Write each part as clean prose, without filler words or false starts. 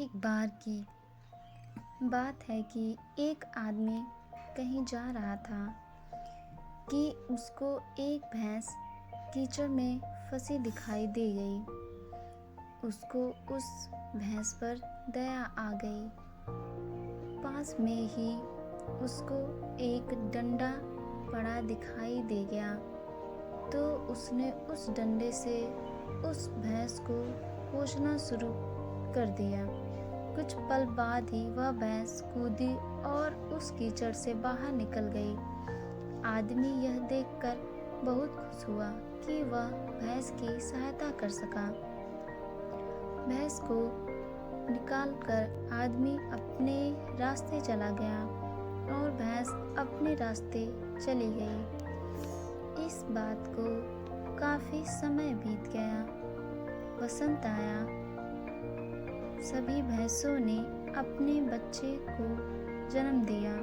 एक बार की बात है कि एक आदमी कहीं जा रहा था कि उसको एक भैंस कीचड़ में फंसी दिखाई दे गई। उसको उस भैंस पर दया आ गई। पास में ही उसको एक डंडा पड़ा दिखाई दे गया, तो उसने उस डंडे से उस भैंस को कोसना शुरू कर दिया। कुछ पल बाद ही वह भैंस कूदी और उस कीचड़ से बाहर निकल गई। आदमी यह देखकर बहुत खुश हुआ कि वह भैंस की सहायता कर सका। भैंस को निकालकर आदमी अपने रास्ते चला गया और भैंस अपने रास्ते चली गई। इस बात को काफी समय बीत गया। बसंत आया। सभी भैंसों ने अपने बच्चे को जन्म दिया।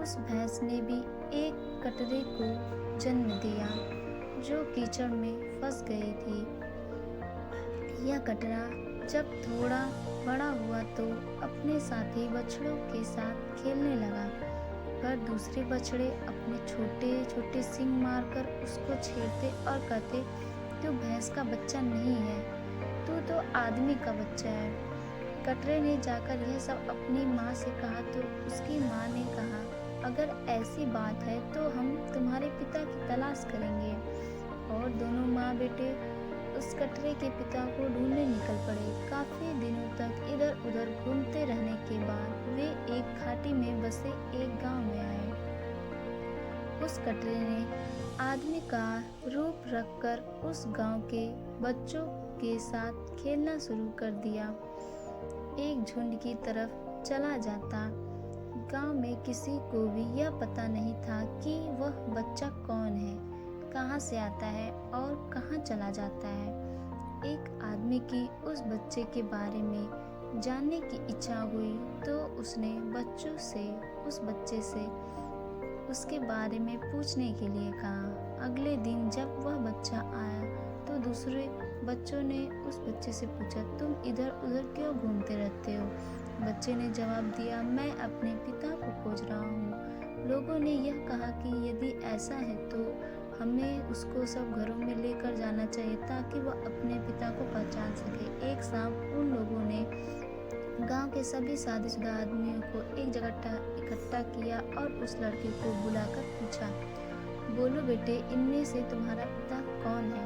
उस भैंस ने भी एक कटरे को जन्म दिया जो कीचड़ में फंस गई थी। यह कटरा जब थोड़ा बड़ा हुआ तो अपने साथी बछड़ों के साथ खेलने लगा, पर दूसरे बछड़े अपने छोटे छोटे सींग मारकर उसको छेड़ते और कहते, तू भैंस का बच्चा नहीं है, तू तो आदमी का बच्चा है। कटरे ने जाकर यह सब अपनी माँ से कहा तो उसकी माँ ने कहा, अगर ऐसी बात है तो हम तुम्हारे पिता की तलाश करेंगे। और दोनों माँ बेटे उस कटरे के पिता को ढूंढने निकल पड़े। काफी दिनों तक इधर उधर घूमते रहने के बाद वे एक घाटी में बसे एक गांव में आए। उस कटरे ने आदमी का रूप रखकर उस गांव के बच्चों के साथ खेलना शुरू कर दिया। एक झुंड की तरफ चला जाता। गांव में किसी को भी यह पता नहीं था कि वह बच्चा कौन है, कहाँ से आता है और कहाँ चला जाता है। एक आदमी की उस बच्चे के बारे में जानने की इच्छा हुई तो उसने उस बच्चे से उसके बारे में पूछने के लिए कहा। अगले दिन जब वह बच्चा आया तो दूसरे बच्चों ने उस बच्चे से पूछा, तुम इधर उधर क्यों घूमते रहते हो? बच्चे ने जवाब दिया, मैं अपने पिता को खोज रहा हूँ। लोगों ने यह कहा कि यदि ऐसा है तो हमें उसको सब घरों में लेकर जाना चाहिए ताकि वह अपने पिता को पहचान सके। एक शाम उन लोगों ने गांव के सभी शादीशुदा आदमियों को एक जगह इकट्ठा किया और उस लड़के को बुलाकर पूछा, बोलो बेटे, इनमें से तुम्हारा पिता कौन है?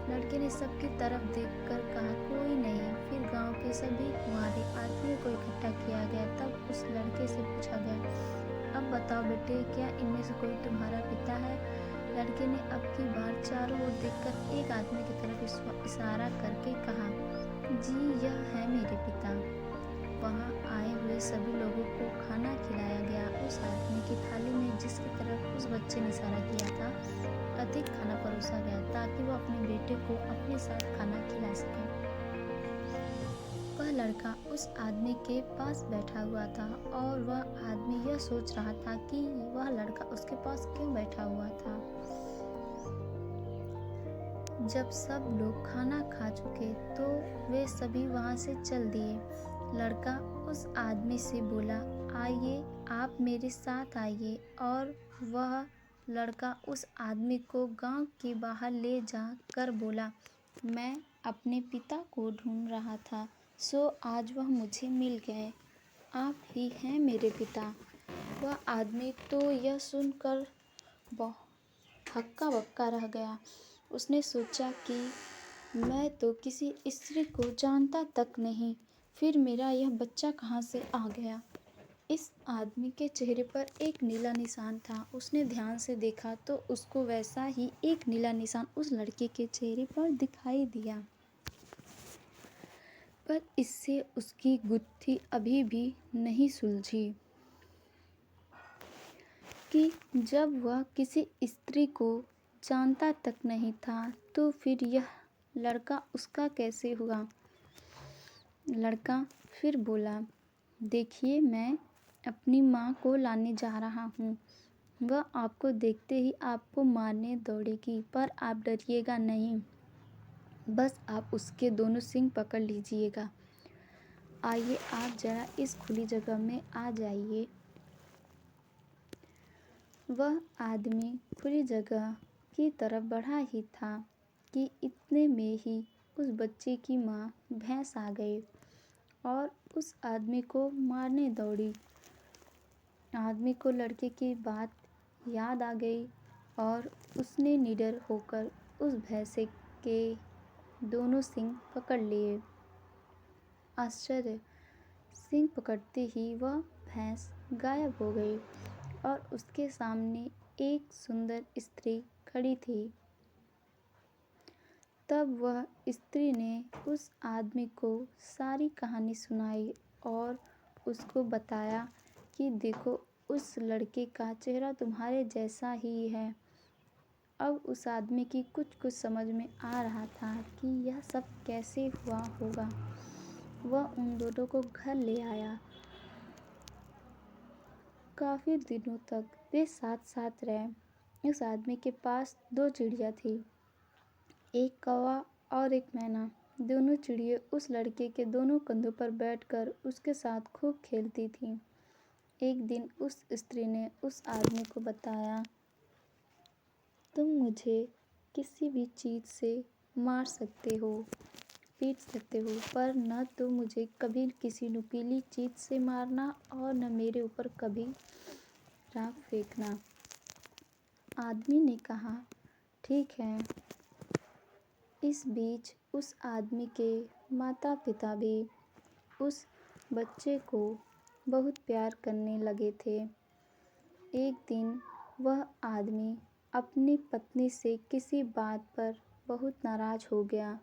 लड़के ने सबकी तरफ देखकर कहा, कोई नहीं। फिर गांव के सभी कुंवारे आदमियों को इकट्ठा किया गया। तब उस लड़के से पूछा गया, अब बताओ बेटे, क्या इनमें से कोई तुम्हारा पिता है? लड़के ने अब की बार चारों ओर देखकर एक आदमी की तरफ इशारा करके कहा, जी, यह है मेरे पिता। वहां आए हुए सभी लोगों को खाना खिलाया गया। उस आदमी की थाली में जिसकी तरफ उस बच्चे ने इशारा किया था अधिक खाना परोसा गया ताकि वो अपने बेटे को अपने साथ खाना खिला सके। वह लड़का उस आदमी के पास बैठा हुआ था और वह आदमी यह सोच रहा था कि वह लड़का उसके पास क्यों बैठा हुआ था। जब सब लोग खाना खा चुके तो वे सभी वहां से चल दिए। लड़का उस आदमी से बोला, आइए, आप मेरे साथ आइए। और वह लड़का उस आदमी को गांव के बाहर ले जा कर बोला, मैं अपने पिता को ढूंढ रहा था, सो आज वह मुझे मिल गए। आप ही हैं मेरे पिता। वह आदमी तो यह सुनकर बहुत हक्का बक्का रह गया। उसने सोचा कि मैं तो किसी स्त्री को जानता तक नहीं, फिर मेरा यह बच्चा कहाँ से आ गया? इस आदमी के चेहरे पर एक नीला निशान था। उसने ध्यान से देखा तो उसको वैसा ही एक नीला निशान उस लड़के के चेहरे पर दिखाई दिया, पर इससे उसकी गुत्थी अभी भी नहीं सुलझी कि जब वह किसी स्त्री को जानता तक नहीं था तो फिर यह लड़का उसका कैसे हुआ। लड़का फिर बोला, देखिए, मैं अपनी माँ को लाने जा रहा हूँ। वह आपको देखते ही आपको मारने दौड़ेगी, पर आप डरिएगा नहीं, बस आप उसके दोनों सींग पकड़ लीजिएगा। आइए आप जरा इस खुली जगह में आ जाइए। वह आदमी खुली जगह की तरफ बढ़ा ही था कि इतने में ही उस बच्चे की माँ भैंस आ गई और उस आदमी को मारने दौड़ी। आदमी को लड़के की बात याद आ गई और उसने निडर होकर उस भैंसे के दोनों सींग पकड़ लिए। आश्चर्य! सींग पकड़ते ही वह भैंस गायब हो गई और उसके सामने एक सुंदर स्त्री खड़ी थी। तब वह स्त्री ने उस आदमी को सारी कहानी सुनाई और उसको बताया कि देखो, उस लड़के का चेहरा तुम्हारे जैसा ही है। अब उस आदमी की कुछ समझ में आ रहा था कि यह सब कैसे हुआ होगा। वह उन दोनों को घर ले आया। काफ़ी दिनों तक वे साथ साथ रहे। उस आदमी के पास 2 चिड़िया थी, एक कौवा और एक मैना। दोनों चिड़िया उस लड़के के दोनों कंधों पर बैठकर उसके साथ खूब खेलती थीं। एक दिन उस स्त्री ने उस आदमी को बताया, तुम मुझे किसी भी चीज़ से मार सकते हो, पीट सकते हो, पर न तो मुझे कभी किसी नुकीली चीज़ से मारना और न मेरे ऊपर कभी राख फेंकना। आदमी ने कहा, ठीक है। इस बीच उस आदमी के माता पिता भी उस बच्चे को बहुत प्यार करने लगे थे। एक दिन वह आदमी अपनी पत्नी से किसी बात पर बहुत नाराज़ हो गया।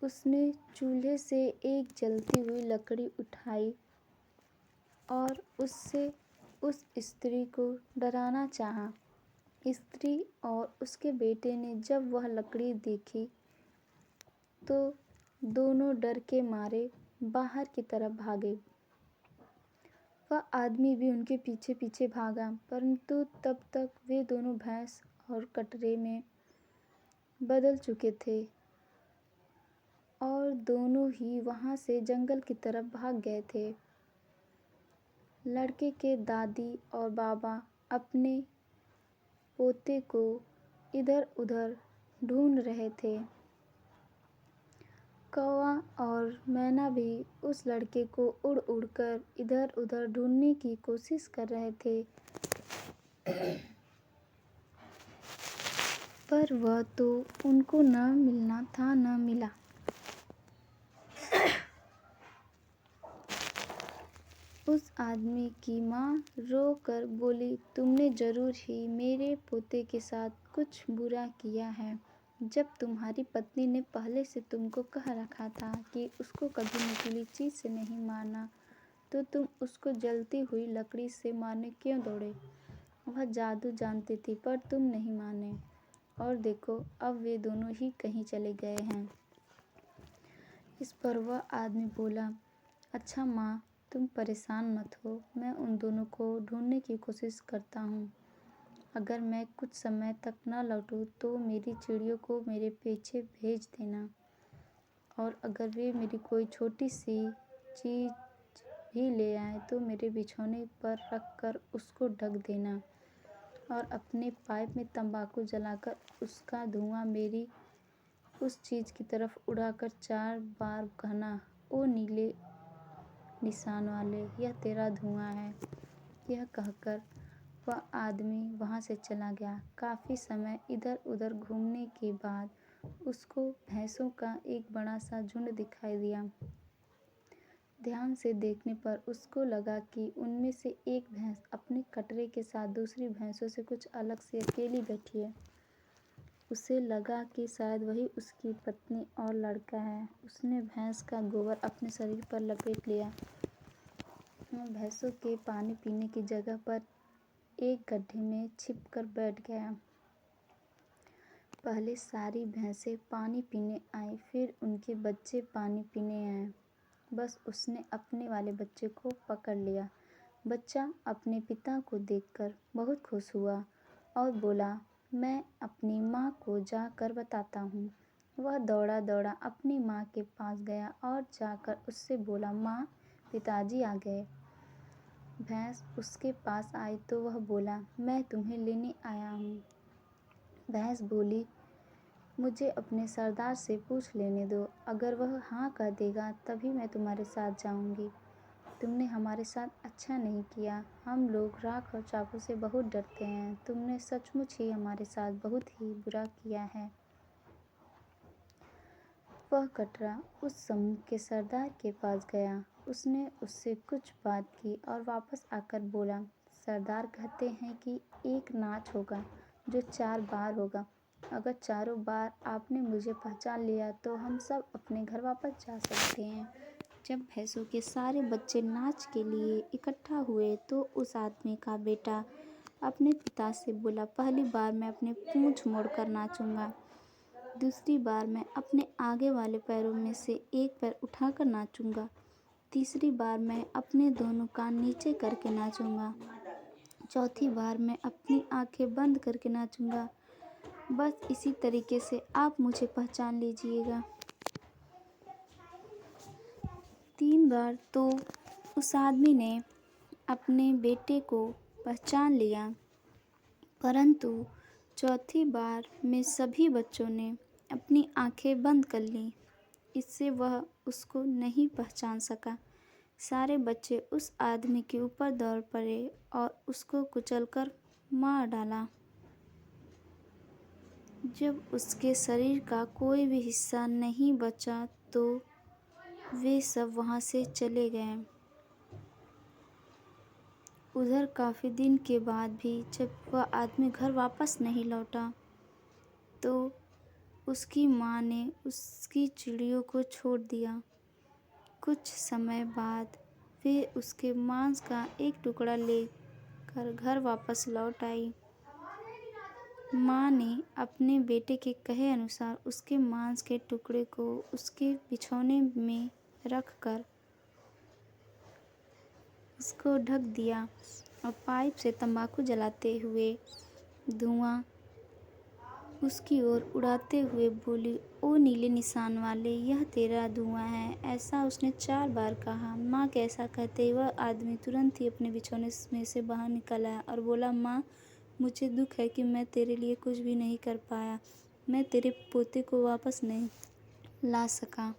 उसने चूल्हे से एक जलती हुई लकड़ी उठाई और उससे उस स्त्री को डराना चाहा। स्त्री और उसके बेटे ने जब वह लकड़ी देखी तो दोनों डर के मारे बाहर की तरफ भागे। वह आदमी भी उनके पीछे पीछे भागा, परंतु तब तक वे दोनों भैंस और कटरे में बदल चुके थे और दोनों ही वहाँ से जंगल की तरफ भाग गए थे। लड़के के दादी और बाबा अपने पोते को इधर उधर ढूंढ रहे थे। कौवा और मैना भी उस लड़के को उड़ उड़ कर इधर उधर ढूंढने की कोशिश कर रहे थे, पर वह तो उनको न मिलना था न मिला। उस आदमी की माँ रो कर बोली, तुमने ज़रूर ही मेरे पोते के साथ कुछ बुरा किया है। जब तुम्हारी पत्नी ने पहले से तुमको कह रखा था कि उसको कभी नुकीली चीज़ से नहीं मारना, तो तुम उसको जलती हुई लकड़ी से मारने क्यों दौड़े? वह जादू जानती थी, पर तुम नहीं माने। और देखो, अब वे दोनों ही कहीं चले गए हैं। इस पर वह आदमी बोला, अच्छा माँ, तुम परेशान मत हो, मैं उन दोनों को ढूंढने की कोशिश करता हूँ। अगर मैं कुछ समय तक न लौटूँ तो मेरी चिड़ियों को मेरे पीछे भेज देना, और अगर वे मेरी कोई छोटी सी चीज़ भी ले आए तो मेरे बिछौने पर रख कर उसको ढक देना, और अपने पाइप में तंबाकू जलाकर उसका धुआं मेरी उस चीज़ की तरफ उड़ाकर 4 बार कहना, ओ नीले निशान वाले, यह तेरा धुआं है। यह कहकर वह आदमी वहाँ से चला गया। काफ़ी समय इधर उधर घूमने के बाद उसको भैंसों का एक बड़ा सा झुंड दिखाई दिया। ध्यान से देखने पर उसको लगा कि उनमें से एक भैंस अपने कटरे के साथ दूसरी भैंसों से कुछ अलग से अकेली बैठी है। उसे लगा कि शायद वही उसकी पत्नी और लड़का है। उसने भैंस का गोबर अपने शरीर पर लपेट लिया और भैंसों के पानी पीने की जगह पर एक गड्ढे में छिपकर बैठ गया। पहले सारी भैंसें पानी पीने आई, फिर उनके बच्चे पानी पीने आए। बस उसने अपने वाले बच्चे को पकड़ लिया। बच्चा अपने पिता को देखकर बहुत खुश हुआ और बोला, मैं अपनी माँ को जाकर बताता हूँ वह दौड़ा दौड़ा अपनी माँ के पास गया और जाकर उससे बोला, माँ, पिताजी आ गए। भैंस उसके पास आई तो वह बोला, मैं तुम्हें लेने आया हूँ। भैंस बोली, मुझे अपने सरदार से पूछ लेने दो, अगर वह हाँ कह देगा तभी मैं तुम्हारे साथ जाऊंगी। तुमने हमारे साथ अच्छा नहीं किया। हम लोग राख और चाकू से बहुत डरते हैं। तुमने सचमुच ही हमारे साथ बहुत ही बुरा किया है। वह कटरा उस समूह के सरदार के पास गया। उसने उससे कुछ बात की और वापस आकर बोला, सरदार कहते हैं कि एक नाच होगा जो 4 बार होगा। अगर चारों बार आपने मुझे पहचान लिया तो हम सब अपने घर वापस जा सकते हैं। जब भैंसों के सारे बच्चे नाच के लिए इकट्ठा हुए तो उस आदमी का बेटा अपने पिता से बोला, पहली बार मैं अपने पूंछ मोड़कर नाचूंगा। दूसरी बार मैं अपने आगे वाले पैरों में से एक पैर उठाकर नाचूंगा। तीसरी बार मैं अपने दोनों कान नीचे करके नाचूंगा। चौथी बार मैं अपनी आंखें बंद करके नाचूंगा। बस इसी तरीके से आप मुझे पहचान लीजिएगा। 3 बार तो उस आदमी ने अपने बेटे को पहचान लिया, परंतु चौथी बार में सभी बच्चों ने अपनी आंखें बंद कर लीं। इससे वह उसको नहीं पहचान सका। सारे बच्चे उस आदमी के ऊपर दौड़ पड़े और उसको कुचलकर मार डाला। जब उसके शरीर का कोई भी हिस्सा नहीं बचा तो वे सब वहाँ से चले गए। उधर काफ़ी दिन के बाद भी जब वह आदमी घर वापस नहीं लौटा तो उसकी माँ ने उसकी चिड़ियों को छोड़ दिया। कुछ समय बाद वे उसके मांस का एक टुकड़ा लेकर घर वापस लौट आई। माँ ने अपने बेटे के कहे अनुसार उसके मांस के टुकड़े को उसके बिछौने में रखकर उसको ढक दिया और पाइप से तंबाकू जलाते हुए धुआं उसकी ओर उड़ाते हुए बोली, ओ नीले निशान वाले, यह तेरा धुआं है। ऐसा उसने 4 बार कहा। माँ के ऐसा कहते ही वह आदमी तुरंत ही अपने बिछौने में से बाहर निकल आया और बोला, माँ, मुझे दुख है कि मैं तेरे लिए कुछ भी नहीं कर पाया। मैं तेरे पोते को वापस नहीं ला सका।